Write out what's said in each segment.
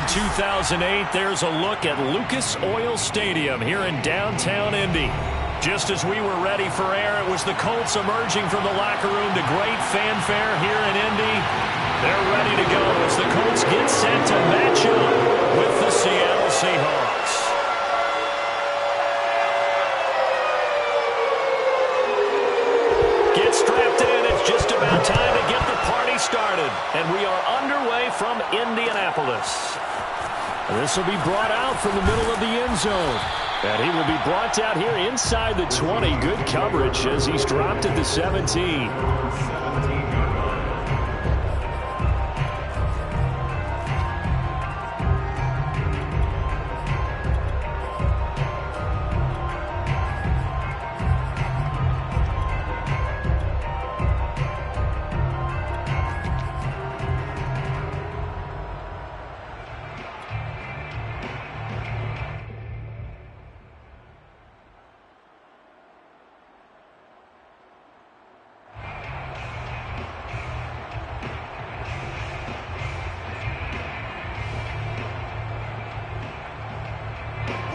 2008, there's a look at Lucas Oil Stadium here in downtown Indy. Just as we were ready for air, it was the Colts emerging from the locker room to great fanfare here in Indy. They're ready to go as the Colts get set to match up with the Seattle Seahawks. Get strapped in. It's just about time to get the party started. And we are underway from Indianapolis. This will be brought out from the middle of the end zone. And he will be brought out here inside the 20. Good coverage as he's dropped at the 17.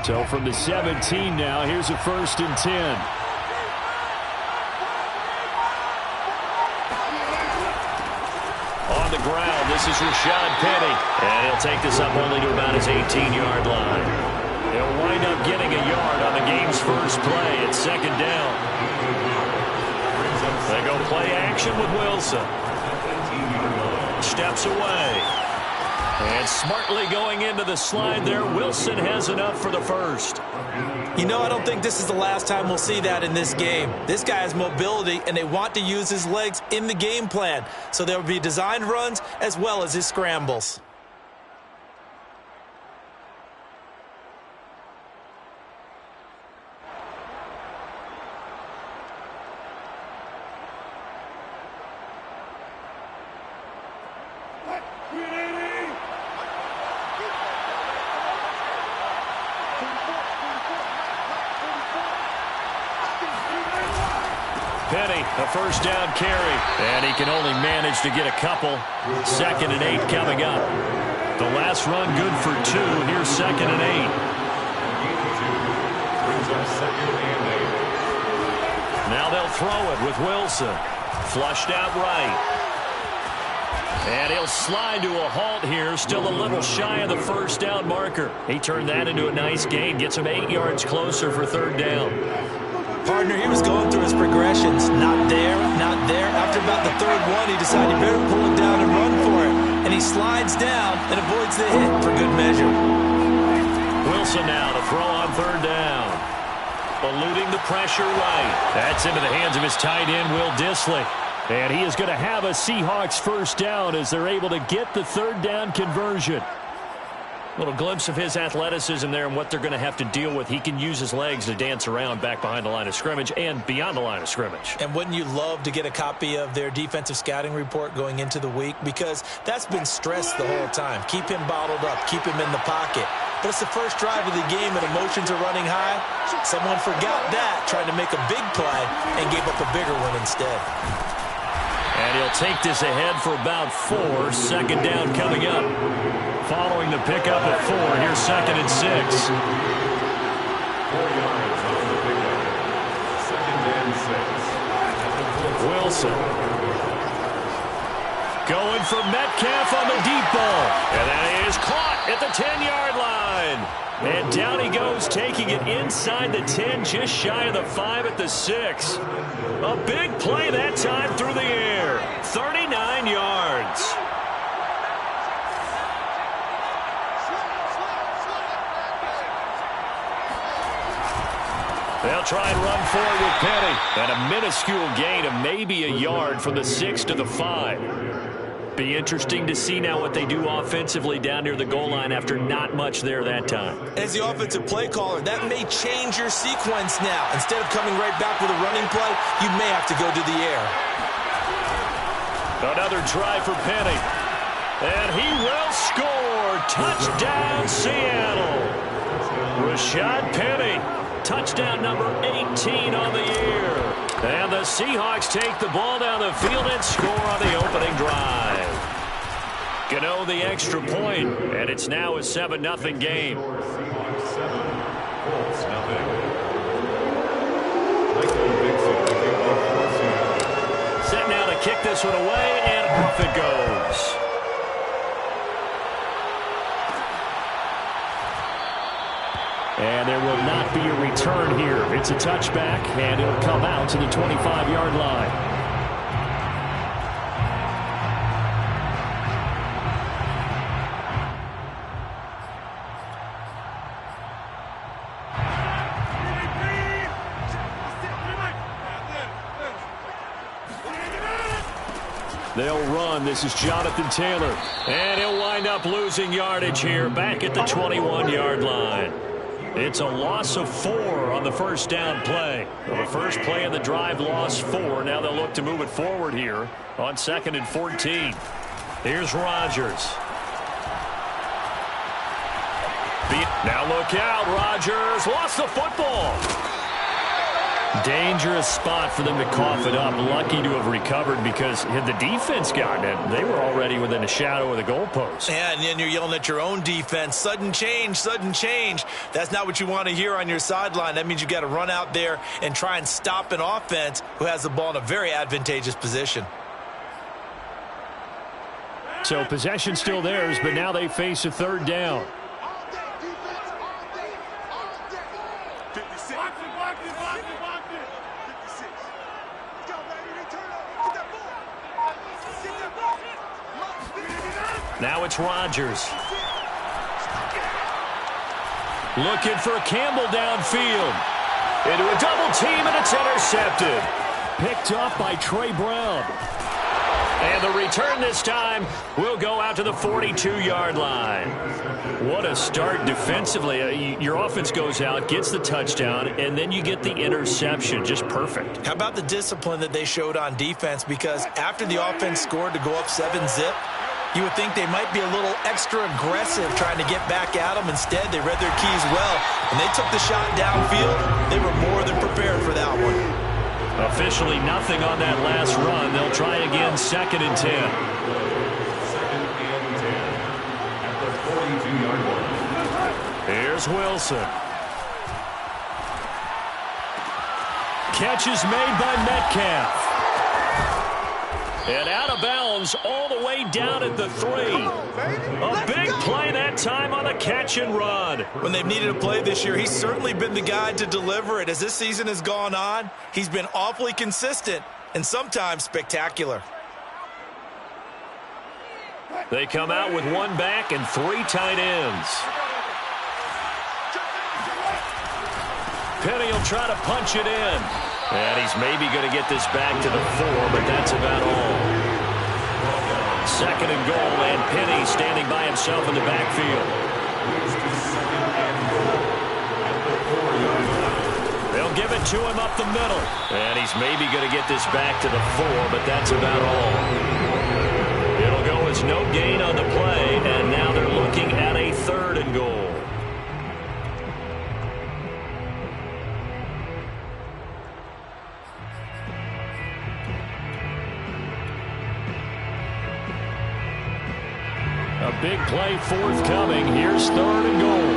So from the 17 now, here's a 1st and 10. On the ground, this is Rashad Penny. And he'll take this up only to about his 18-yard line. He'll wind up getting a yard on the game's first play at 2nd down. They go play action with Wilson. Steps away. And smartly going into the slide there, Wilson has enough for the first. You know, I don't think this is the last time we'll see that in this game. This guy has mobility, and they want to use his legs in the game plan. So there will be designed runs as well as his scrambles. Penny, a 1st down carry. And he can only manage to get a couple. 2nd and 8 coming up. The last run good for 2. Here's 2nd and 8. Now they'll throw it with Wilson. Flushed out right. And he'll slide to a halt here. Still a little shy of the 1st down marker. He turned that into a nice gain. Gets him 8 yards closer for 3rd down. Partner, he was going through his progressions. Not there, not there. After about the 3rd one, he decided he better pull it down and run for it. And he slides down and avoids the hit for good measure. Wilson now to throw on 3rd down. Eluding the pressure right. That's into the hands of his tight end, Will Dissly. And he is going to have a Seahawks 1st down as they're able to get the 3rd down conversion. Little glimpse of his athleticism there and what they're going to have to deal with. He can use his legs to dance around back behind the line of scrimmage and beyond the line of scrimmage. And wouldn't you love to get a copy of their defensive scouting report going into the week? Because that's been stressed the whole time. Keep him bottled up. Keep him in the pocket. But it's the first drive of the game and emotions are running high. Someone forgot that, trying to make a big play, and gave up a bigger one instead. And he'll take this ahead for about 4. 2nd down coming up. Following the pickup at 4, here's 2nd and 6. 4 yards off the pickup. 2nd and 6. Wilson. Going for Metcalf on the deep ball. And that is caught at the 10-yard line. And down he goes, taking it inside the 10, just shy of the 5 at the 6. A big play that time through the air. 39 yards. They'll try and run forward with Penny. And a minuscule gain of maybe a yard from the 6 to the 5. Be interesting to see now what they do offensively down near the goal line after not much there that time. As the offensive play caller, that may change your sequence now. Instead of coming right back with a running play, you may have to go to the air. Another try for Penny. And he will score. Touchdown, Seattle. Rashad Penny. Touchdown number 18 on the year. And the Seahawks take the ball down the field and score on the opening drive. Gano the extra point, and it's now a 7-0 game. Seahawks 7, Colts 0. Set now to kick this one away, and off it goes. And there will not be a return here. It's a touchback, and it'll come out to the 25-yard line. They'll run. This is Jonathan Taylor. And he'll wind up losing yardage here back at the 21-yard line. It's a loss of 4 on the first down play. Well, the first play of the drive lost 4. Now they'll look to move it forward here on 2nd and 14. Here's Rodgers. Now look out. Rodgers lost the football. Dangerous spot for them to cough it up. Lucky to have recovered because had the defense gotten it, they were already within a shadow of the goalpost. Yeah, and then you're yelling at your own defense. Sudden change, sudden change. That's not what you want to hear on your sideline. That means you've got to run out there and try and stop an offense who has the ball in a very advantageous position. So possession still theirs, but now they face a third down. Now it's Rodgers. Looking for Campbell downfield. Into a double team, and it's intercepted. Picked up by Trey Brown. And the return this time will go out to the 42-yard line. What a start defensively. Your offense goes out, gets the touchdown, and then you get the interception. Just perfect. How about the discipline that they showed on defense? Because after the offense scored to go up 7-zip, you would think they might be a little extra aggressive trying to get back at them. Instead, they read their keys well. When they took the shot downfield, they were more than prepared for that one. Officially nothing on that last run. They'll try again 2nd and 10. 2nd and 10 at the 42-yard line. Here's Wilson. Catch is made by Metcalf. And out of bounds all the way down at the 3. A big play that time on the catch and run. When they've needed a play this year, he's certainly been the guy to deliver it. As this season has gone on, he's been awfully consistent and sometimes spectacular. They come out with 1 back and 3 tight ends. Penny will try to punch it in. And he's maybe going to get this back to the 4, but that's about all. 2nd and goal, and Penny standing by himself in the backfield. They'll give it to him up the middle. And he's maybe going to get this back to the 4, but that's about all. It'll go as no gain on the play, and now they're looking at a 3rd and goal. A big play forthcoming. Here's 3rd and goal.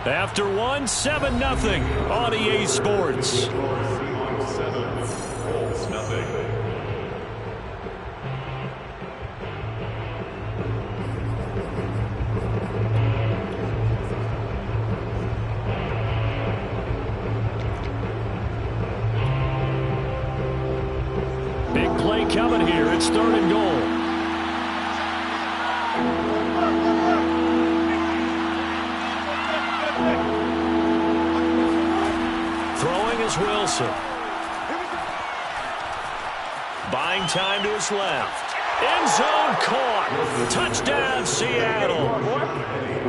After 1, 7-0 on EA Sports. Seahawks 7, Colts 0. Big play coming here. It's 3rd and goal. Throwing is Wilson. Buying time to his left. End zone caught. Touchdown, Seattle.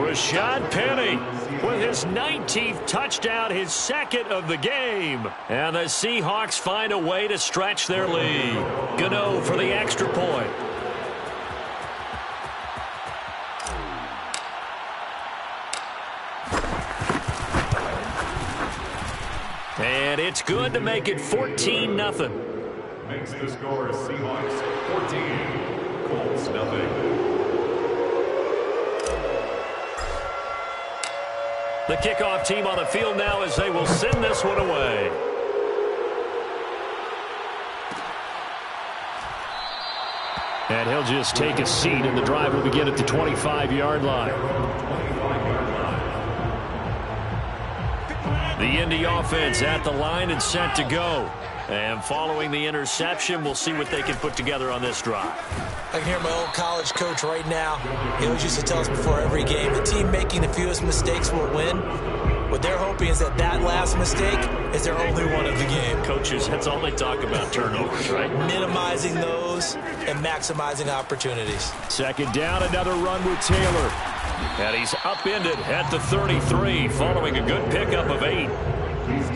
Rashad Penny with his 19th touchdown, his second of the game. And the Seahawks find a way to stretch their lead. Gano for the extra point. And it's good to make it 14-0. Makes the score Seahawks 14, Colts nothing. The kickoff team on the field now as they will send this one away. And he'll just take a seat, and the drive will begin at the 25-yard line. The Indy offense at the line and set to go. And following the interception, we'll see what they can put together on this drive. I can hear my old college coach right now. He always used to tell us before every game, the team making the fewest mistakes will win. What they're hoping is that that last mistake is their only one of the game. Coaches, that's all they talk about, turnovers, right? Minimizing those and maximizing opportunities. Second down, another run with Taylor. And he's upended at the 33 following a good pickup of 8.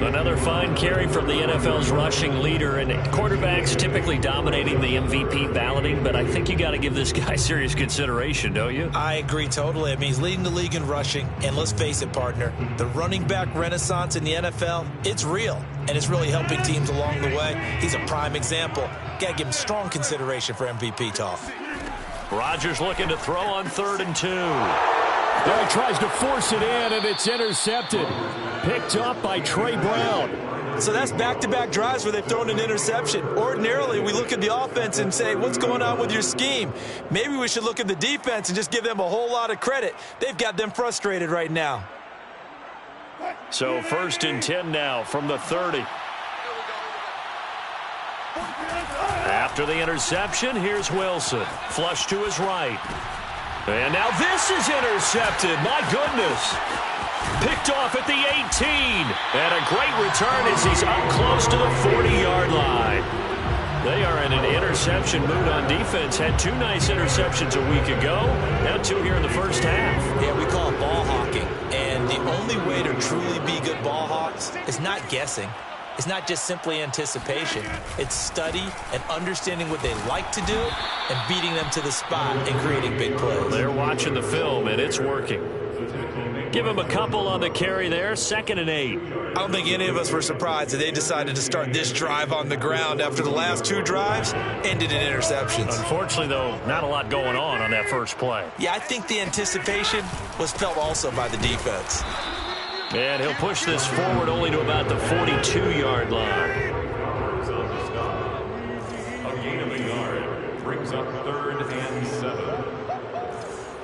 Another fine carry from the NFL's rushing leader, and quarterbacks typically dominating the MVP balloting, but I think you got to give this guy serious consideration, don't you? I agree totally. I mean, he's leading the league in rushing, and let's face it, partner, the running back renaissance in the NFL, it's real, and it's really helping teams along the way. He's a prime example. Got to give him strong consideration for MVP talk. Rodgers looking to throw on 3rd and 2. Well, he tries to force it in, and it's intercepted. Picked up by Trey Brown. So that's back-to-back drives where they've thrown an interception. Ordinarily, we look at the offense and say, what's going on with your scheme? Maybe we should look at the defense and just give them a whole lot of credit. They've got them frustrated right now. So 1st and 10 now from the 30. After the interception, here's Wilson. Flush to his right. And now this is intercepted. My goodness. Picked off at the 18. And a great return as he's up close to the 40-yard line. They are in an interception mood on defense. Had 2 nice interceptions a week ago. Now 2 here in the first half. Yeah, we call it ball hawking. And the only way to truly be good ball hawks is not guessing. It's not just simply anticipation. It's study and understanding what they like to do and beating them to the spot and creating big plays. They're watching the film, and it's working. Give him a couple on the carry there, 2nd and 8. I don't think any of us were surprised that they decided to start this drive on the ground after the last 2 drives ended in interceptions. Unfortunately, though, not a lot going on that first play. Yeah, I think the anticipation was felt also by the defense. And he'll push this forward only to about the 42-yard line. A gain of a yard brings up 3rd and 7.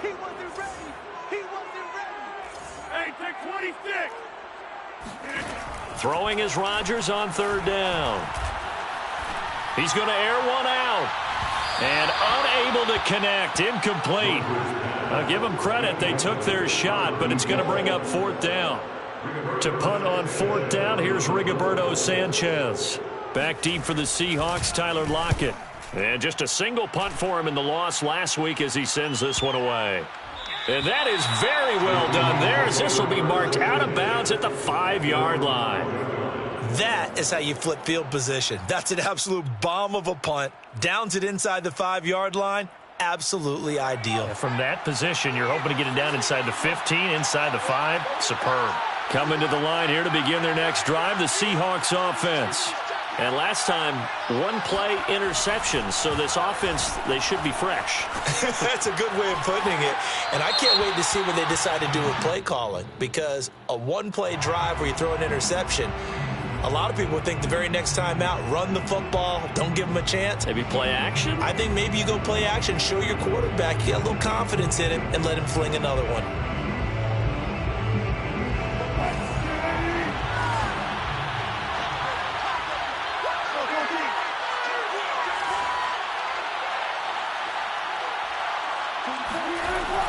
He wasn't ready. He wasn't ready. Hey, take 26. Throwing is Rodgers on 3rd down. He's going to air one out. And unable to connect. Incomplete. I'll give them credit. They took their shot, but it's going to bring up 4th down. To punt on 4th down, here's Rigoberto Sanchez. Back deep for the Seahawks, Tyler Lockett. And just a single punt for him in the loss last week as he sends this one away. And that is very well done there as this will be marked out of bounds at the 5-yard line. That is how you flip field position. That's an absolute bomb of a punt. Downs it inside the 5-yard line. Absolutely ideal. From that position, you're hoping to get it down inside the 15, inside the 5. Superb. Coming to the line here to begin their next drive, the Seahawks offense. And last time, 1-play interceptions, so this offense, they should be fresh. That's a good way of putting it. And I can't wait to see what they decide to do with play calling, because a 1-play drive where you throw an interception, a lot of people would think the very next time out, run the football, don't give them a chance. Maybe play action? I think maybe you go play action, show your quarterback, you got a little confidence in him, and let him fling another one.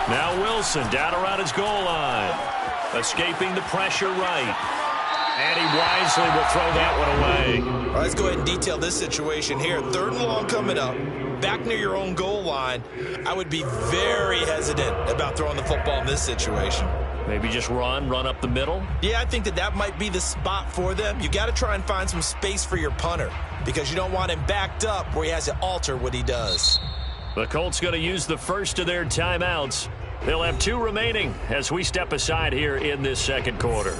Now Wilson down around his goal line. Escaping the pressure right. And he wisely will throw that one away. All right, let's go ahead and detail this situation here. 3rd and long coming up. Back near your own goal line. I would be very hesitant about throwing the football in this situation. Maybe just run up the middle? Yeah, I think that might be the spot for them. You got to try and find some space for your punter because you don't want him backed up where he has to alter what he does. The Colts going to use the first of their timeouts. They'll have 2 remaining as we step aside here in this second quarter.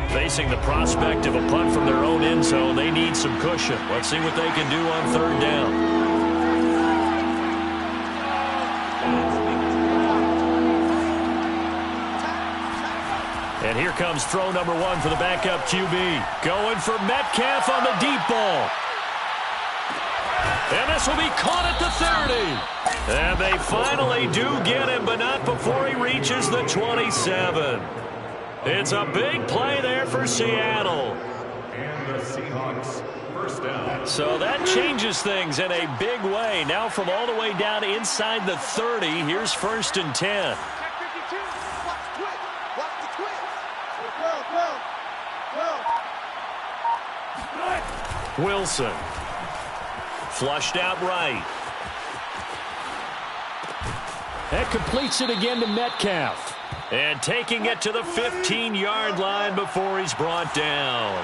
Facing the prospect of a punt from their own end zone, they need some cushion. Let's see what they can do on third down. And here comes throw number 1 for the backup QB. Going for Metcalf on the deep ball. And this will be caught at the 30. And they finally do get him, but not before he reaches the 27. It's a big play there for Seattle. And the Seahawks, first down. So that changes things in a big way. Now from all the way down inside the 30, here's 1st and 10. Wilson. Flushed out right. That completes it again to Metcalf. And taking it to the 15-yard line before he's brought down.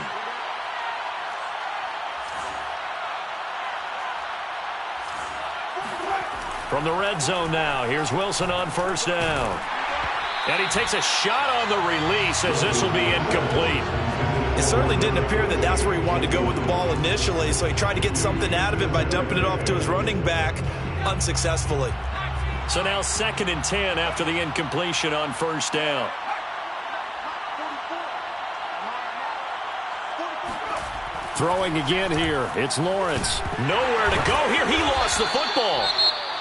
From the red zone now, here's Wilson on first down. And he takes a shot on the release as this will be incomplete. It certainly didn't appear that that's where he wanted to go with the ball initially, so he tried to get something out of it by dumping it off to his running back unsuccessfully. So now 2nd and 10 after the incompletion on first down. Throwing again here. It's Lawrence. Nowhere to go here. He lost the football.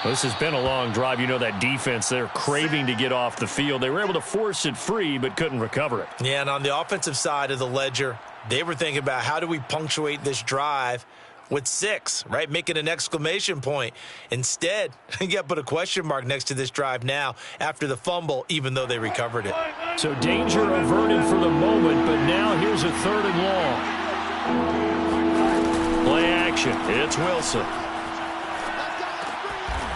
This has been a long drive. You know that defense, they're craving to get off the field. They were able to force it free but couldn't recover it. Yeah, and on the offensive side of the ledger, they were thinking about how do we punctuate this drive with 6, right? Making an exclamation point. Instead, you got to put a question mark next to this drive now after the fumble, even though they recovered it. So danger averted for the moment, but now here's a 3rd and long. Play action. It's Wilson.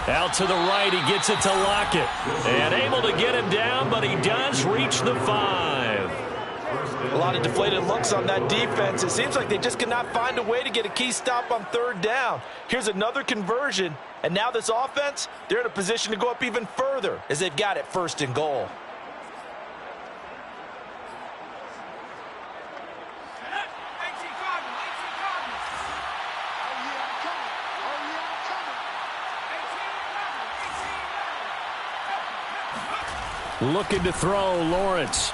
Out to the right, he gets it to Lockett. And able to get him down, but he does reach the 5. A lot of deflated looks on that defense. It seems like they just cannot find a way to get a key stop on 3rd down. Here's another conversion, and now this offense, they're in a position to go up even further as they've got it 1st and goal. Looking to throw, Lawrence.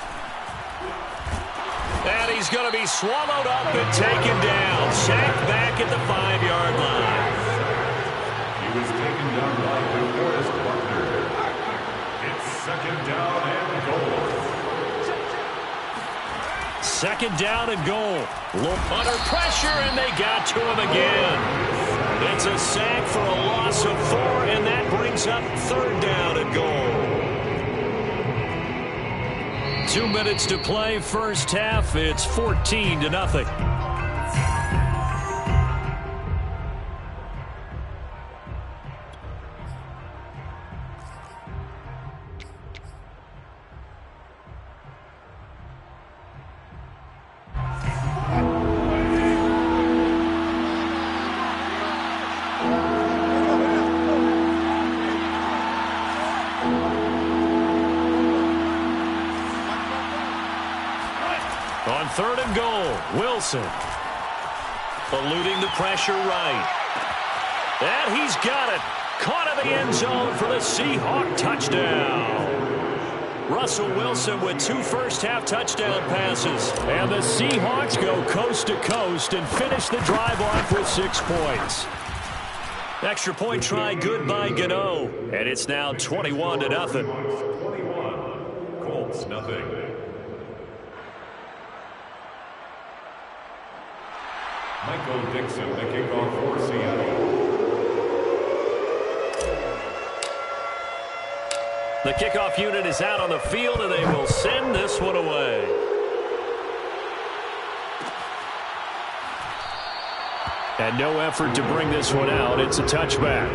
And he's going to be swallowed up and taken down. Sacked back at the 5-yard line. He was taken down by DeForest Buckner. It's 2nd down and goal. 2nd down and goal. Under pressure, and they got to him again. It's a sack for a loss of 4, and that brings up 3rd down and goal. 2 minutes to play, first half. It's 14-0. On 3rd and goal, Wilson. Eluding the pressure right. And he's got it. Caught in the end zone for the Seahawk touchdown. Russell Wilson with 2 first-half touchdown passes. And the Seahawks go coast to coast and finish the drive off with 6 points. Extra point try good by Gano. And it's now 21-0. 21, Colts nothing. Michael Dixon, the kickoff for Seattle. The kickoff unit is out on the field, and they will send this one away. And no effort to bring this one out. It's a touchback.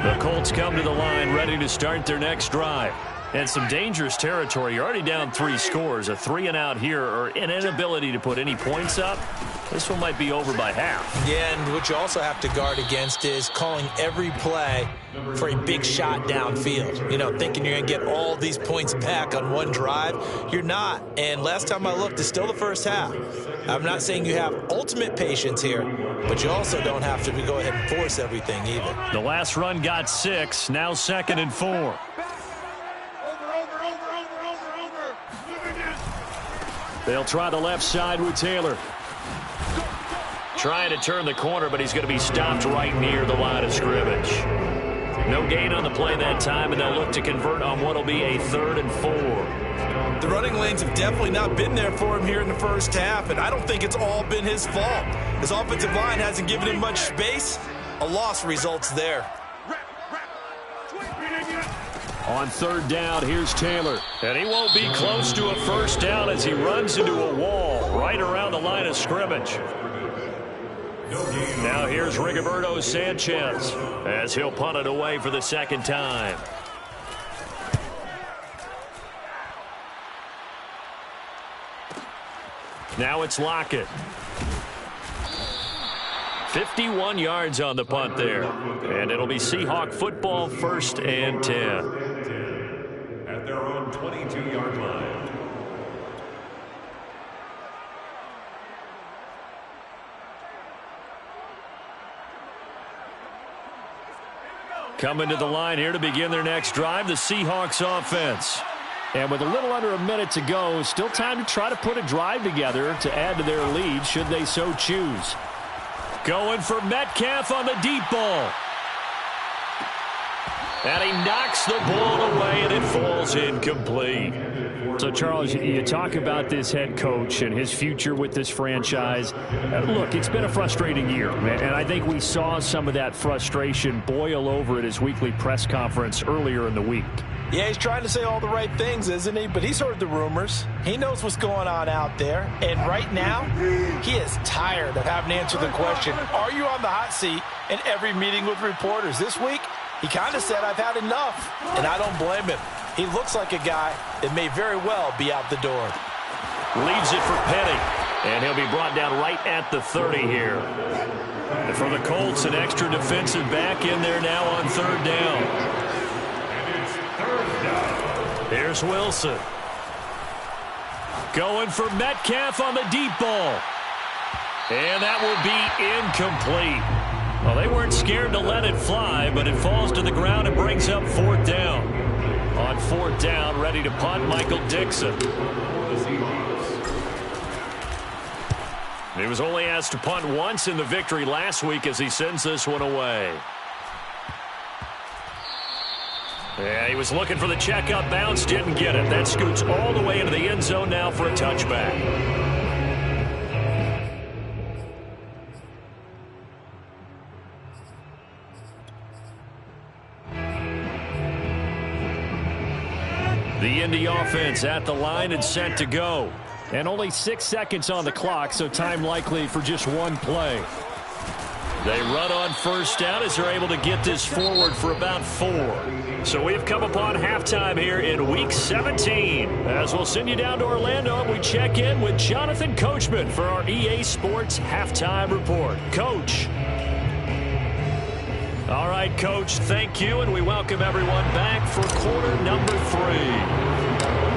The Colts come to the line ready to start their next drive. And some dangerous territory. You're already down 3 scores. A 3-and-out here or an inability to put any points up. This one might be over by half. Yeah, and what you also have to guard against is calling every play for a big shot downfield. You know, thinking you're going to get all these points back on one drive. You're not. And last time I looked, it's still the first half. I'm not saying you have ultimate patience here, but you also don't have to go ahead and force everything either. The last run got 6. Now 2nd and 4. They'll try the left side with Taylor. Trying to turn the corner, but he's going to be stopped right near the line of scrimmage. No gain on the play that time, and they'll look to convert on what will be a 3rd and 4. The running lanes have definitely not been there for him here in the first half, and I don't think it's all been his fault. His offensive line hasn't given him much space. A loss results there. On 3rd down, here's Taylor. And he won't be close to a first down as he runs into a wall right around the line of scrimmage. Now here's Rigoberto Sanchez as he'll punt it away for the 2nd time. Now it's Lockett. 51 yards on the punt there. And it'll be Seahawk football, 1st and 10. At their own 22-yard line. Coming to the line here to begin their next drive, the Seahawks offense. And with a little under a minute to go, still time to try to put a drive together to add to their lead should they so choose. Going for Metcalf on the deep ball. And he knocks the ball away, and it falls incomplete. So, Charles, you talk about this head coach and his future with this franchise. Look, it's been a frustrating year, and I think we saw some of that frustration boil over at his weekly press conference earlier in the week. Yeah, he's trying to say all the right things, isn't he? But he's heard the rumors. He knows what's going on out there. And right now, he is tired of having to answer the question, are you on the hot seat in every meeting with reporters? This week, he kind of said, I've had enough. And I don't blame him. He looks like a guy that may very well be out the door. Leaves it for Petty. And he'll be brought down right at the 30 here. And for the Colts, an extra defensive back in there now on 3rd down. Here's Wilson. Going for Metcalf on the deep ball. And that will be incomplete. Well, they weren't scared to let it fly, but it falls to the ground and brings up 4th down. On 4th down, ready to punt, Michael Dixon. He was only asked to punt once in the victory last week as he sends this one away. Yeah, he was looking for the checkup bounce, didn't get it. That scoots all the way into the end zone now for a touchback. The Indy offense at the line and set to go. And only 6 seconds on the clock, so time likely for just one play. They run on 1st down as they're able to get this forward for about 4. So we've come upon halftime here in Week 17. As we'll send you down to Orlando, we check in with Jonathan Coachman for our EA Sports Halftime Report. Coach. All right, Coach, thank you, and we welcome everyone back for quarter number 3.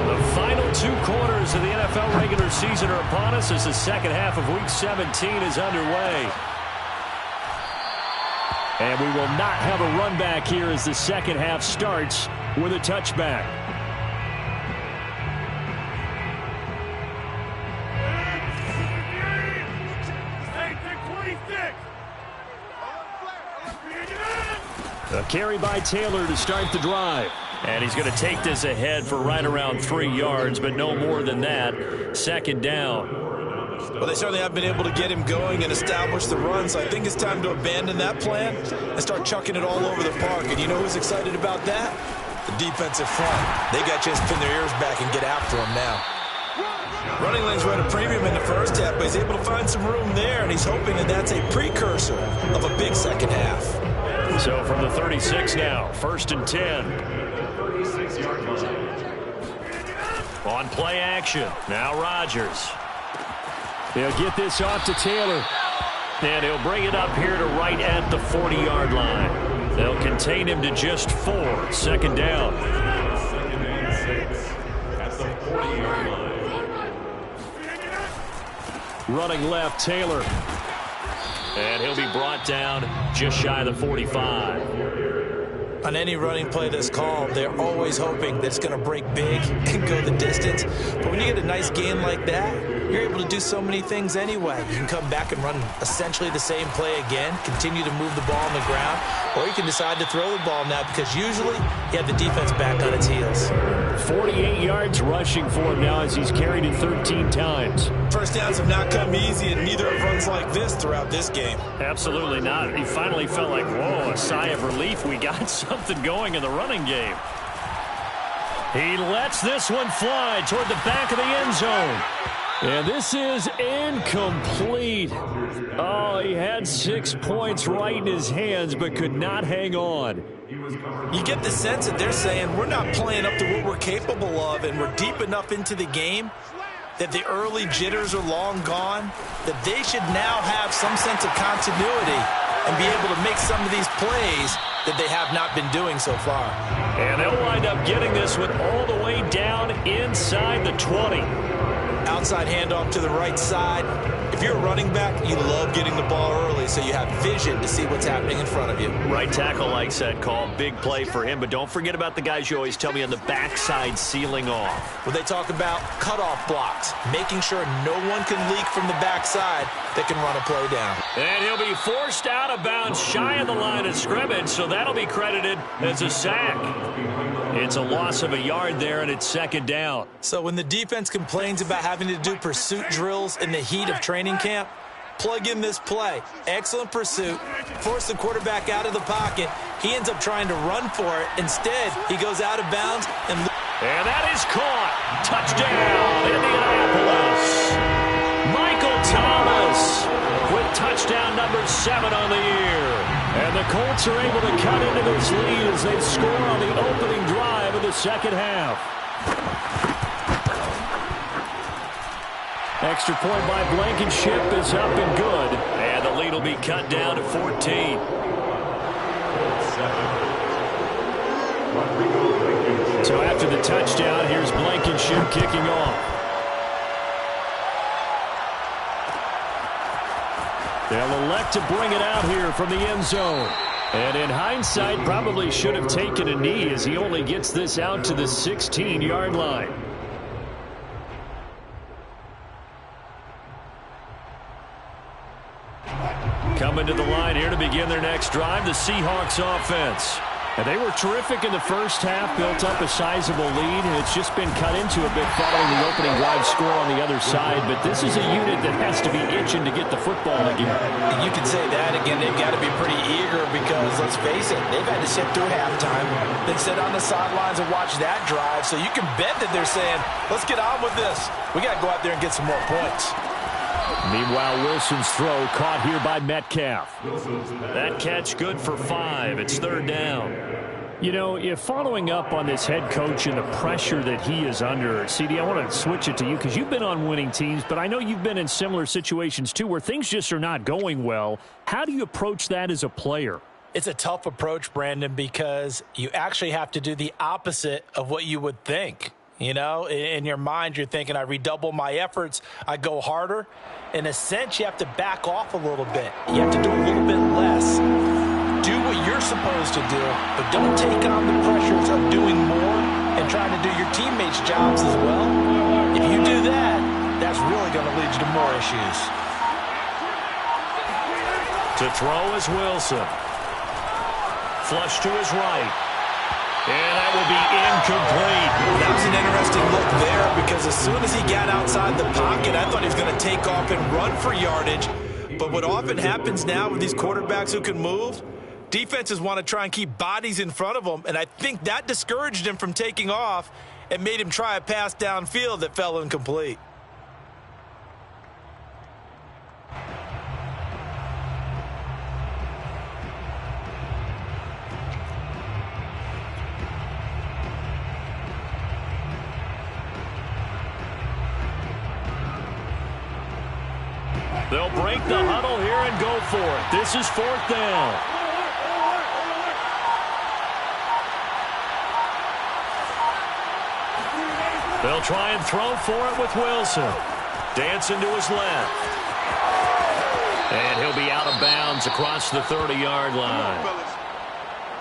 The final 2 quarters of the NFL regular season are upon us as the second half of Week 17 is underway. And we will not have a run back here as the second half starts with a touchback. A carry by Taylor to start the drive. And he's going to take this ahead for right around 3 yards, but no more than that. Second down. Well, they certainly have been able to get him going and establish the run, so I think it's time to abandon that plan and start chucking it all over the park. And you know who's excited about that? The defensive front. They got a chance to pin their ears back and get after him now. Running lanes were at a premium in the first half, but he's able to find some room there, and he's hoping that that's a precursor of a big second half. So from the 36 now, 1st and 10. On play action. Now Rodgers. They'll get this off to Taylor. And he'll bring it up here to right at the 40-yard line. They'll contain him to just 4. Second down. Second and 6 at the 40-yard line. Running left, Taylor. And he'll be brought down just shy of the 45. On any running play that's called, they're always hoping that it's going to break big and go the distance. But when you get a nice gain like that, you're able to do so many things anyway. You can come back and run essentially the same play again, continue to move the ball on the ground, or you can decide to throw the ball now because usually you have the defense back on its heels. 48 yards rushing for him now as he's carried it 13 times. First downs have not come easy, and neither have runs like this throughout this game. Absolutely not. He finally felt like, whoa, a sigh of relief. We got something going in the running game. He lets this one fly toward the back of the end zone. And this is incomplete. Oh, he had 6 points right in his hands, but could not hang on. You get the sense that they're saying we're not playing up to what we're capable of, and we're deep enough into the game that the early jitters are long gone, that they should now have some sense of continuity and be able to make some of these plays that they have not been doing so far. And they'll wind up getting this one all the way down inside the 20. Outside handoff to the right side. If you're a running back, you love getting the ball early so you have vision to see what's happening in front of you. Right tackle likes that call. Big play for him, but don't forget about the guys you always tell me on the backside sealing off. When they talk about cutoff blocks, making sure no one can leak from the backside that can run a play down. And he'll be forced out of bounds shy of the line of scrimmage, so that'll be credited as a sack. It's a loss of a yard there, and it's second down. So when the defense complains about having to do pursuit drills in the heat of training camp, plug in this play. Excellent pursuit. Force the quarterback out of the pocket. He ends up trying to run for it. Instead, he goes out of bounds. And that is caught. Touchdown, Indianapolis. Michael Thomas with touchdown number 7 on the year. And the Colts are able to cut into this lead as they score on the opening drive of the second half. Extra point by Blankenship is up and good. And the lead will be cut down to 14. So after the touchdown, here's Blankenship kicking off. They'll elect to bring it out here from the end zone. And in hindsight, probably should have taken a knee as he only gets this out to the 16-yard line. Coming to the line here to begin their next drive, the Seahawks offense. And they were terrific in the first half, built up a sizable lead, and it's just been cut into a bit following the opening drive score on the other side. But this is a unit that has to be itching to get the football again. You can say that again. They've got to be pretty eager because, let's face it, they've had to sit through halftime, then sit on the sidelines and watch that drive. So you can bet that they're saying, let's get on with this. We got to go out there and get some more points. Meanwhile, Wilson's throw caught here by Metcalf. That catch good for 5. It's third down. You know, if following up on this head coach and the pressure that he is under, CD, I want to switch it to you because you've been on winning teams, but I know you've been in similar situations too where things just are not going well. How do you approach that as a player? It's a tough approach, Brandon, because you actually have to do the opposite of what you would think. You know, in your mind, you're thinking, I redouble my efforts, I go harder. In a sense, you have to back off a little bit. You have to do a little bit less. Do what you're supposed to do, but don't take on the pressures of doing more and trying to do your teammates' jobs as well. If you do that, that's really going to lead you to more issues. To throw is Wilson. Flush to his right. And that will be incomplete. That was an interesting look there because as soon as he got outside the pocket, I thought he was going to take off and run for yardage. But what often happens now with these quarterbacks who can move, defenses want to try and keep bodies in front of them, and I think that discouraged him from taking off and made him try a pass downfield that fell incomplete. They'll break the huddle here and go for it. This is 4th down. They'll try and throw for it with Wilson. Dancing to his left. And he'll be out of bounds across the 30-yard line.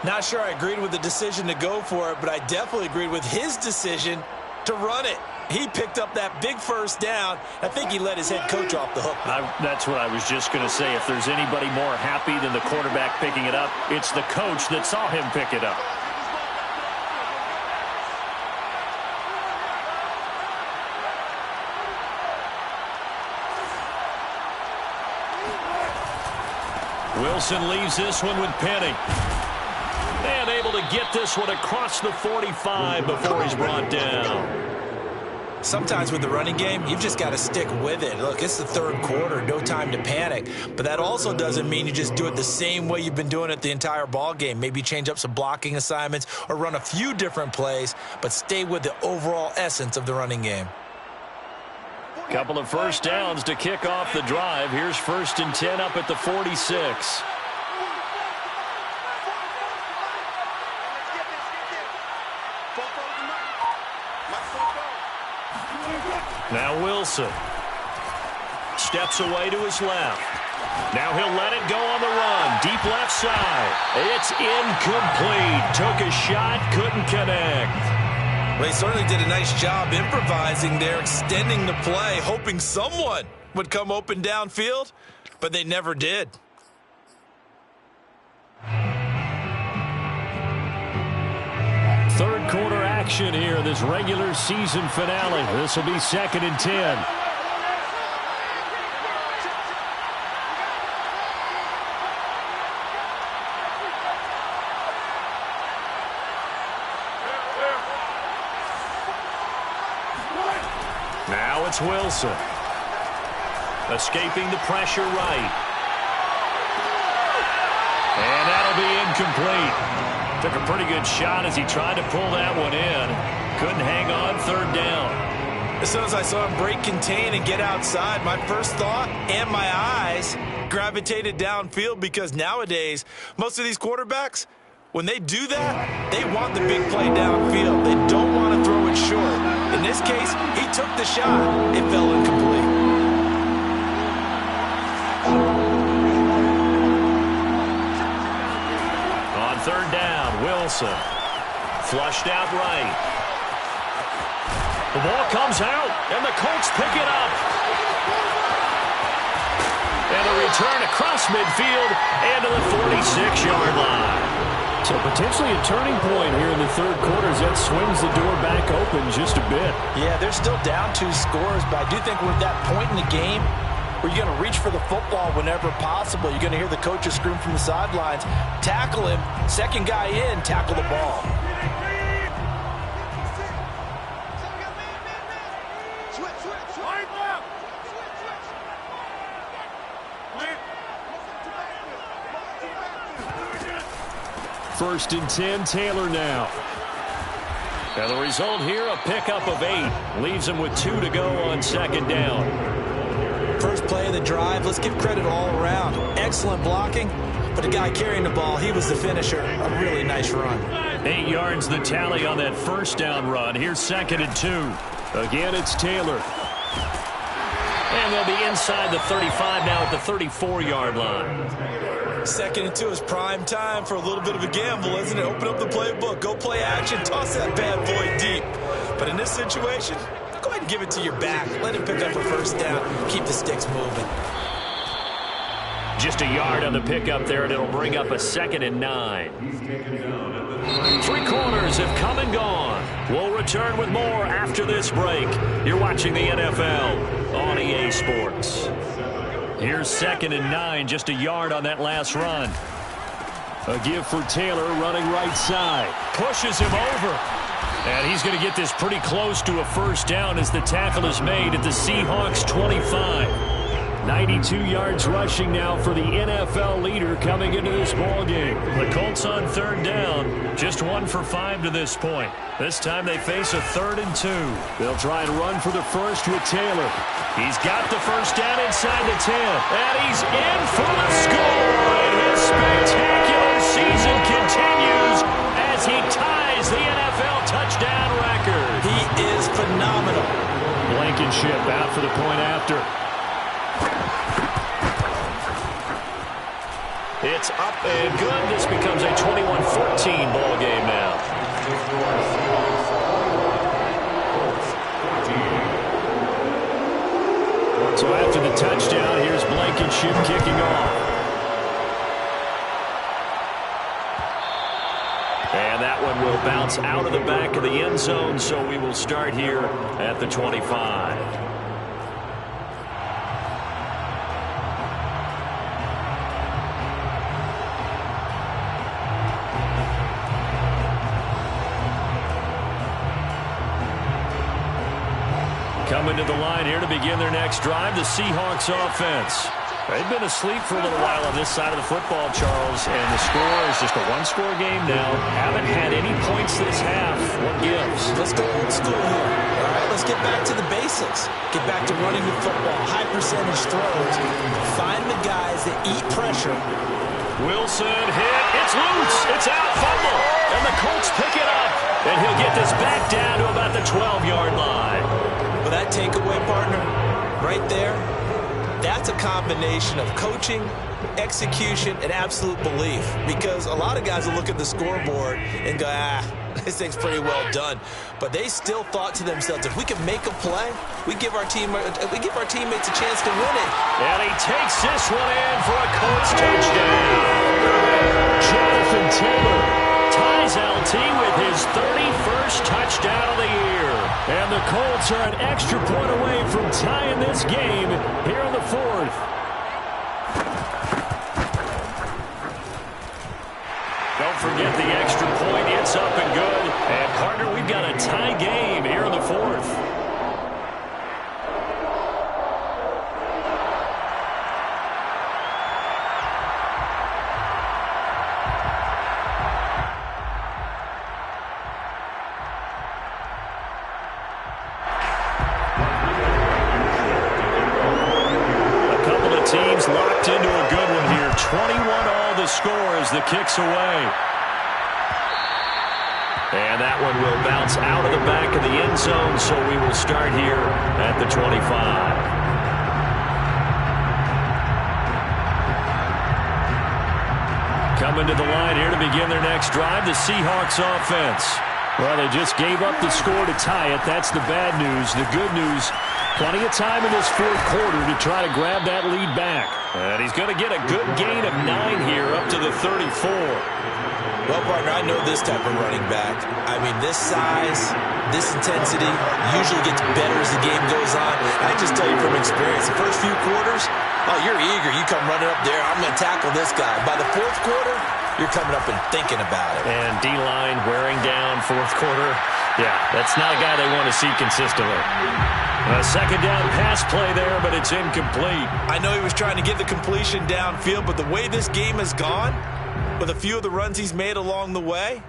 Not sure I agreed with the decision to go for it, but I definitely agreed with his decision to run it. He picked up that big first down. I think he let his head coach off the hook. That's what I was just going to say. If there's anybody more happy than the quarterback picking it up, it's the coach that saw him pick it up. Wilson leaves this one with Penny. And able to get this one across the 45 before he's brought down. Sometimes with the running game, you've just got to stick with it. Look, it's the third quarter, no time to panic. But that also doesn't mean you just do it the same way you've been doing it the entire ball game. Maybe change up some blocking assignments or run a few different plays, but stay with the overall essence of the running game. Couple of first downs to kick off the drive. Here's 1st and 10 up at the 46. Now Wilson steps away to his left. Now he'll let it go on the run. Deep left side. It's incomplete. Took a shot, couldn't connect. Well, he certainly did a nice job improvising there, extending the play, hoping someone would come open downfield, but they never did. Third quarter action here, this regular season finale. This will be 2nd and 10. Now it's Wilson. Escaping the pressure right. And that'll be incomplete. Took a pretty good shot as he tried to pull that one in. Couldn't hang on, 3rd down. As soon as I saw him break contain and get outside, my first thought and my eyes gravitated downfield because nowadays, most of these quarterbacks, when they do that, they want the big play downfield. They don't want to throw it short. In this case, he took the shot. It fell incomplete. On 3rd down, Wilson. Flushed out right. The ball comes out, and the Colts pick it up. And a return across midfield and to the 46-yard line. So potentially a turning point here in the third quarter as that swings the door back open just a bit. Yeah, they're still down 2 scores, but I do think we're at that point in the game where you're going to reach for the football whenever possible. You're going to hear the coaches scream from the sidelines, tackle him, second guy in, tackle the ball. First and 10, Taylor now. And the result here, a pickup of 8. Leaves him with 2 to go on 2nd down. First play of the drive, let's give credit all around. Excellent blocking, but the guy carrying the ball, he was the finisher. A really nice run. 8 yards the tally on that first down run. Here's 2nd and 2. Again, it's Taylor. And they'll be inside the 35 now at the 34-yard line. 2nd and 2 is prime time for a little bit of a gamble, isn't it? Open up the playbook, go play action, toss that bad boy deep. But in this situation, go ahead and give it to your back. Let him pick up a first down. Keep the sticks moving. Just a yard on the pickup there, and it'll bring up a 2nd and 9. 3 quarters have come and gone. We'll return with more after this break. You're watching the NFL on EA Sports. Here's 2nd and 9, just a yard on that last run. A give for Taylor running right side. Pushes him over. And he's going to get this pretty close to a first down as the tackle is made at the Seahawks 25. 92 yards rushing now for the NFL leader coming into this ballgame. The Colts on 3rd down, just 1 for 5 to this point. This time they face a 3rd and 2. They'll try and run for the first with Taylor. He's got the first down inside the 10, and he's in for the score. And his spectacular season continues as he ties the NFL touchdown record. He is phenomenal. Blankenship out for the point after. It's up and good. This becomes a 21-14 ball game now. So after the touchdown, here's Blankenship kicking off. And that one will bounce out of the back of the end zone, so we will start here at the 25. Coming to the line here to begin their next drive, the Seahawks offense. They've been asleep for a little while on this side of the football, Charles, and the score is just a one-score game now. Haven't had any points this half. What gives? Let's go old school here. All right, let's get back to the basics. Get back to running the football, high percentage throws. Find the guys that eat pressure. Wilson hit. It's loose. It's out. Fumble. And the Colts pick it up. And he'll get this back down to about the 12-yard line. Well, that takeaway, partner, right there, that's a combination of coaching, execution, and absolute belief. Because a lot of guys will look at the scoreboard and go, this thing's pretty well done. But they still thought to themselves, if we can make a play, we give our teammates a chance to win it. And he takes this one in for a Colts touchdown. Jonathan Taylor ties LT with his 31st touchdown of the year. And the Colts are an extra point away from tying this game here in the 4th. Don't forget the extra point. It's up and good. And, partner, we've got a tie game here in the 4th. Teams locked into a good one here. 21 all the score as the kick's away. And that one will bounce out of the back of the end zone, so we will start here at the 25. Coming to the line here to begin their next drive, the Seahawks offense. Well, they just gave up the score to tie it. That's the bad news. The good news, plenty of time in this 4th quarter to try to grab that lead back. And he's going to get a good gain of 9 here up to the 34. Well, partner, I know this type of running back. I mean, this size, this intensity usually gets better as the game goes on. I just tell you from experience, the first few quarters, oh, you're eager. You come running up there, I'm going to tackle this guy. By the 4th quarter, you're coming up and thinking about it. And D-line wearing down 4th quarter. Yeah, that's not a guy they want to see consistently. A 2nd down pass play there, but it's incomplete. I know he was trying to get the completion downfield, but the way this game has gone, with a few of the runs he's made along the way,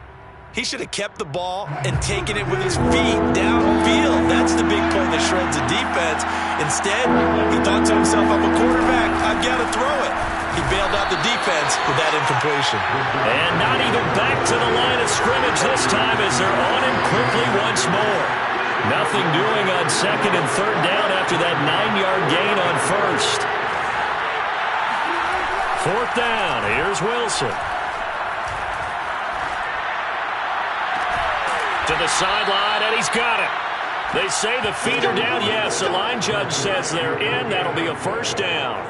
he should have kept the ball and taken it with his feet downfield. That's the big play that shreds the defense. Instead, he thought to himself, I'm a quarterback, I've got to throw it. He bailed out the defense with that incompletion. And not even back to the line of scrimmage this time as they're on him quickly once more. Nothing doing on 2nd and 3rd down after that 9-yard gain on 1st. 4th down, here's Wilson. To the sideline, and he's got it. They say the feet are down. Yes, the line judge says they're in. That'll be a first down.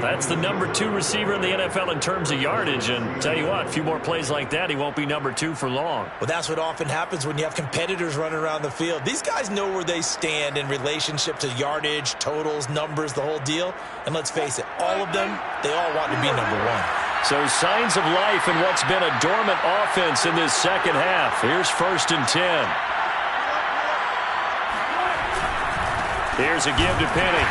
That's the number 2 receiver in the NFL in terms of yardage. And tell you what, a few more plays like that, he won't be number 2 for long. Well, that's what often happens when you have competitors running around the field. These guys know where they stand in relationship to yardage, totals, numbers, the whole deal. And let's face it, all of them, they all want to be number 1. So signs of life in what's been a dormant offense in this second half. Here's 1st and 10. Here's a give to Penny.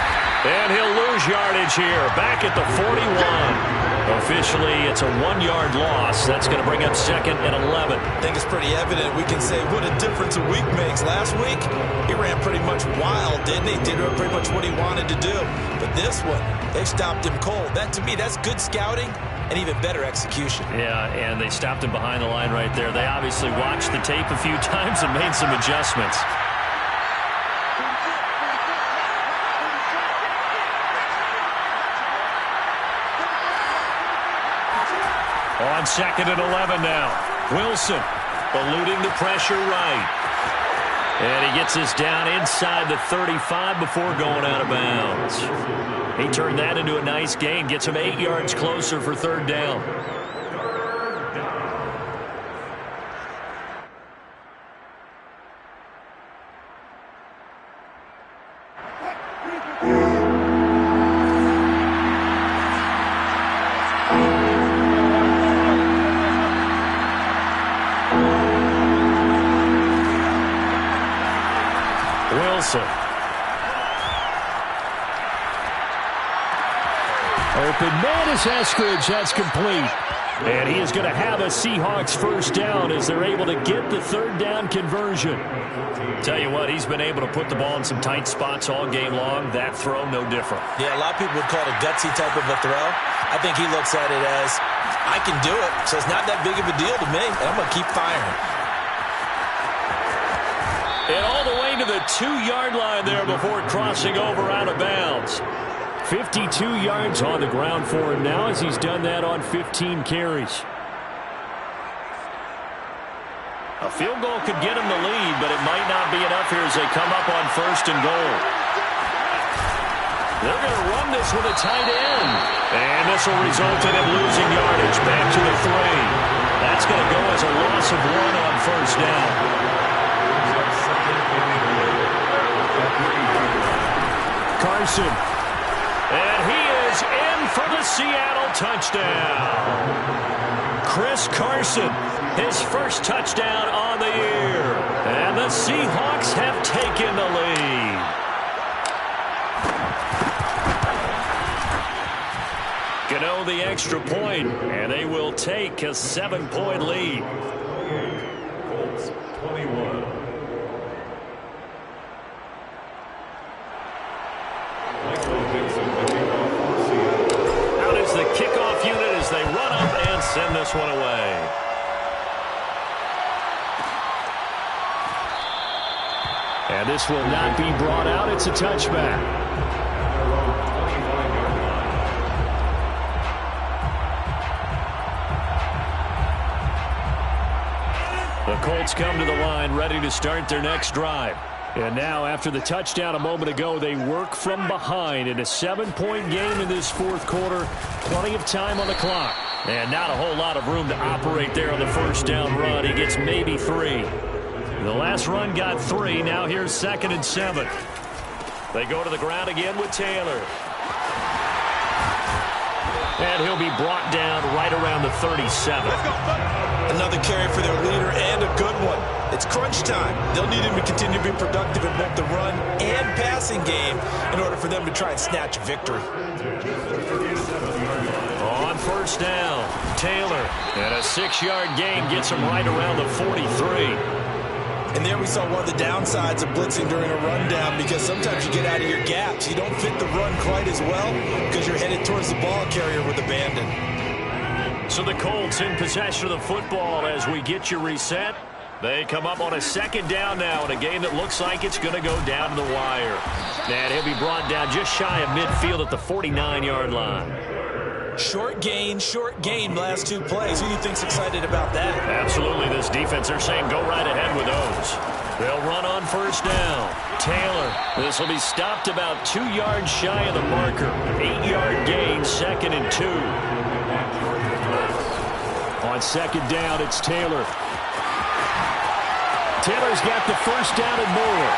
And he'll lose yardage here. Back at the 41. Officially, it's a 1-yard loss. That's going to bring up 2nd and 11. I think it's pretty evident. We can say what a difference a week makes. Last week, he ran pretty much wild, didn't he? Did pretty much what he wanted to do. But this one, they stopped him cold. That, to me, that's good scouting and even better execution. Yeah, and they stopped him behind the line right there. They obviously watched the tape a few times and made some adjustments. On 2nd and 11 now. Wilson eluding the pressure right. And he gets this down inside the 35 before going out of bounds. He turned that into a nice gain. Gets him 8 yards closer for 3rd down. Wilson. Open man is Eskridge. That's complete. And he is going to have a Seahawks 1st down as they're able to get the 3rd down conversion. Tell you what, he's been able to put the ball in some tight spots all game long. That throw, no different. Yeah, a lot of people would call it a gutsy type of a throw. I think he looks at it as, I can do it, so it's not that big of a deal to me, and I'm going to keep firing. And all the way to the 2-yard line there before crossing over out of bounds. 52 yards on the ground for him now as he's done that on 15 carries. A field goal could get him the lead, but it might not be enough here as they come up on 1st and goal. They're going to run this with a tight end. And this will result in him losing yardage back to the 3. That's going to go as a loss of 1 on 1st down. Carson. And he is in for the Seattle touchdown. Chris Carson, his 1st touchdown on the year. And the Seahawks have taken the lead. Gano the extra point, and they will take a 7-point lead. Colts 21. Out is the kickoff unit as they run up and send this one away. And this will not be brought out. It's a touchback. The Colts come to the line ready to start their next drive. And now, after the touchdown a moment ago, they work from behind in a 7-point game in this 4th quarter. Plenty of time on the clock. And not a whole lot of room to operate there on the 1st down run. He gets maybe 3. The last run got 3. Now here's 2nd and 7. They go to the ground again with Taylor. And he'll be brought down right around the 37. Another carry for their leader and a good one. It's crunch time. They'll need him to continue to be productive in both the run and passing game in order for them to try and snatch a victory. On 1st down, Taylor. And a 6-yard gain gets him right around the 43. And there we saw one of the downsides of blitzing during a rundown, because sometimes you get out of your gaps. You don't fit the run quite as well because you're headed towards the ball carrier with abandon. So the Colts in possession of the football as we get you reset. They come up on a 2nd down now in a game that looks like it's going to go down to the wire. And he'll be brought down just shy of midfield at the 49-yard line. Short gain, last 2 plays. Who do you think's excited about that? Absolutely. This defense, they're saying go right ahead with those. They'll run on first down. Taylor. This will be stopped about 2 yards shy of the marker. 8-yard gain, 2nd and 2. On 2nd down, it's Taylor. Taylor's got the first down and more.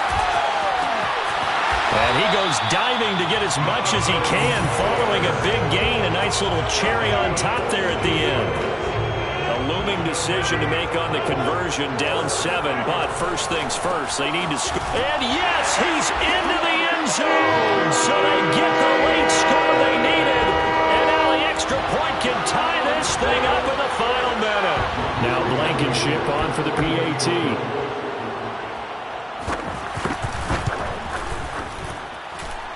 And he goes diving to get as much as he can, following a big gain. A nice little cherry on top there at the end. A looming decision to make on the conversion, down 7. But first things first, they need to score. And yes, he's into the end zone. So they get the late score they needed. And now the extra point can tie this thing up in the final minute. Now Blankenship on for the PAT.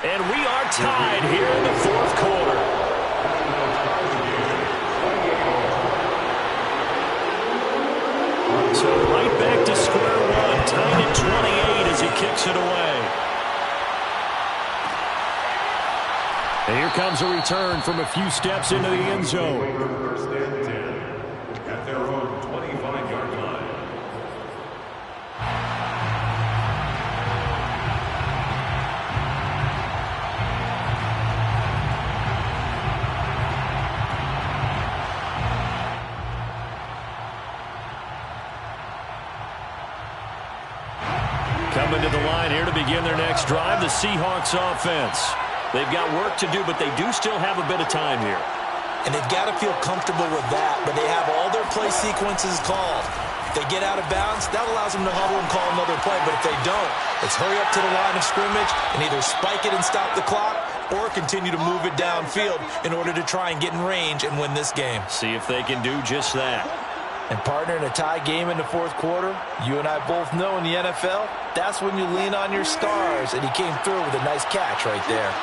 And we are tied here in the 4th quarter. So right back to square one, tied at 28 as he kicks it away. And here comes a return from a few steps into the end zone. First and 10 at their own 25-yard line. Coming to the line here to begin their next drive, the Seahawks offense. They've got work to do, but they do still have a bit of time here. And they've got to feel comfortable with that, but they have all their play sequences called. If they get out of bounds, that allows them to huddle and call another play, but if they don't, it's hurry up to the line of scrimmage and either spike it and stop the clock or continue to move it downfield in order to try and get in range and win this game. See if they can do just that. And partner, in a tie game in the 4th quarter, you and I both know in the NFL, that's when you lean on your stars, and he came through with a nice catch right there.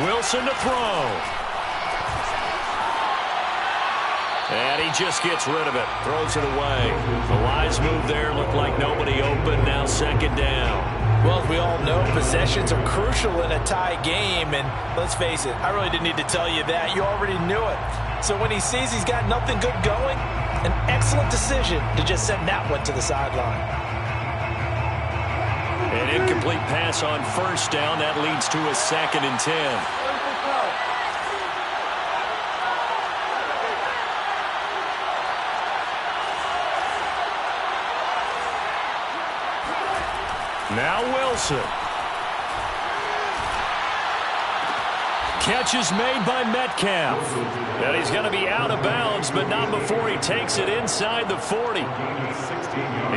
Wilson to throw. And he just gets rid of it. Throws it away. A wise move there. Looked like nobody open. Now 2nd down. Well, as we all know, possessions are crucial in a tie game. And let's face it, I really didn't need to tell you that. You already knew it. So when he sees he's got nothing good going, an excellent decision to just send that one to the sideline. An incomplete pass on first down. That leads to a 2nd and 10. Now Wilson. Catch is made by Metcalf. And he's going to be out of bounds, but not before he takes it inside the 40.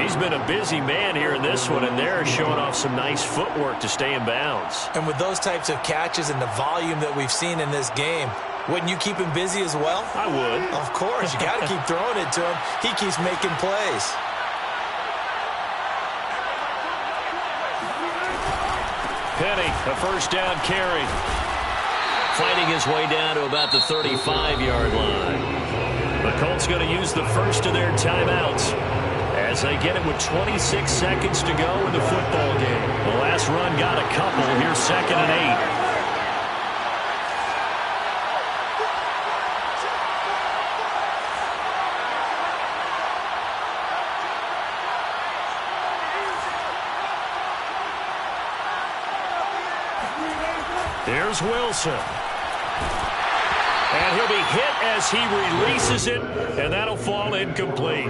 He's been a busy man here in this one, and they're showing off some nice footwork to stay in bounds. And with those types of catches and the volume that we've seen in this game, wouldn't you keep him busy as well? I would. Of course. You got to keep throwing it to him. He keeps making plays. Penny, a first down carry. Fighting his way down to about the 35-yard line. The Colts going to use the first of their timeouts as they get it with 26 seconds to go in the football game. The last run got a couple. Here's 2nd and 8. Here's Wilson. And he'll be hit as he releases it, and that'll fall incomplete.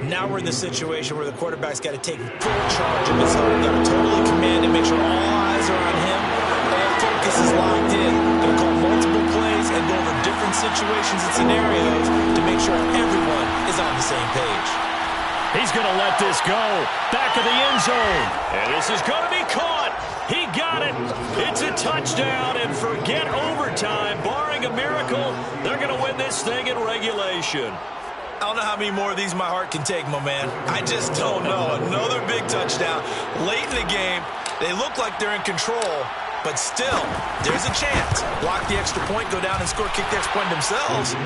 Now we're in the situation where the quarterback's got to take full charge of his own. Got to totally command and make sure all eyes are on him. All focus is locked in. Going to call multiple plays and go over different situations and scenarios to make sure everyone is on the same page. He's going to let this go. Back of the end zone. And this is going to be caught. He got it. It's a touchdown, and forget overtime. Barring a miracle, they're going to win this thing in regulation. I don't know how many more of these my heart can take, my man. I just don't know. Another big touchdown. Late in the game, they look like they're in control, but still, there's a chance. Block the extra point, go down and score, kick the extra point themselves.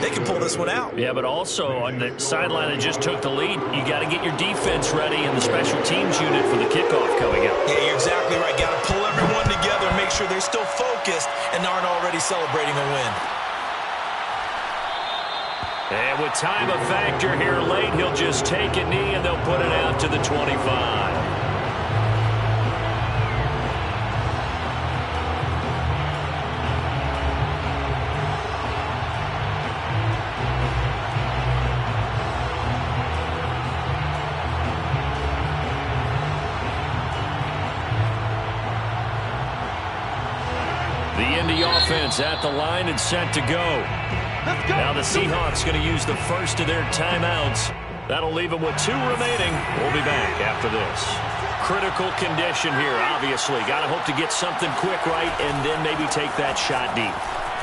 They can pull this one out. Yeah, but also on the sideline that just took the lead, you got to get your defense ready and the special teams unit for the kickoff coming up. Yeah, you're exactly right. Got to pull everyone together, make sure they're still focused and aren't already celebrating a win. And with time a factor here late, he'll just take a knee and they'll put it out to the 25. The Indy offense at the line and set to go. Now the Seahawks going to use the first of their timeouts. That'll leave them with 2 remaining. We'll be back after this. Critical condition here, obviously. Got to hope to get something quick right and then maybe take that shot deep.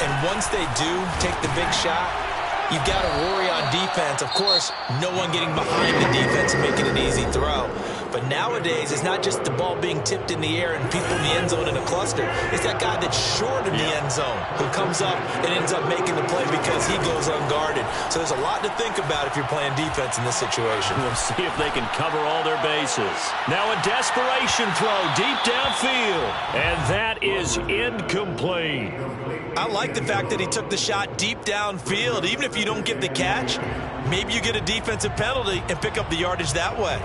And once they do take the big shot, you've got to worry on defense. Of course, no one getting behind the defense and making an easy throw. But nowadays, it's not just the ball being tipped in the air and people in the end zone in a cluster. It's that guy that's short of the end zone who comes up and ends up making the play because he goes unguarded. So there's a lot to think about if you're playing defense in this situation. We'll see if they can cover all their bases. Now a desperation throw deep downfield. And that is incomplete. I like the fact that he took the shot deep downfield. Even if you don't get the catch, maybe you get a defensive penalty and pick up the yardage that way.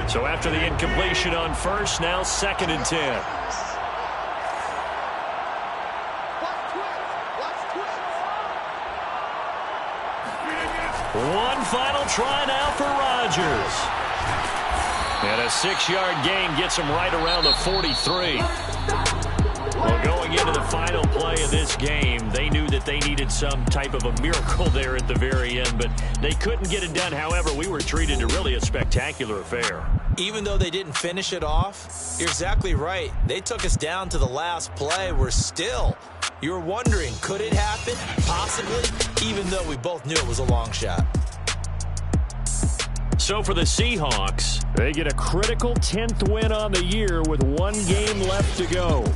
So after the incompletion on first, now 2nd and 10. One final try now for Rodgers. And a 6-yard gain gets him right around the 43. Well, going into the final play of this game, they knew that they needed some type of a miracle there at the very end, but they couldn't get it done. However, we were treated to really a spectacular affair. Even though they didn't finish it off, you're exactly right. They took us down to the last play. We're still, you're wondering, could it happen? Possibly, even though we both knew it was a long shot. So for the Seahawks, they get a critical 10th win on the year with 1 game left to go.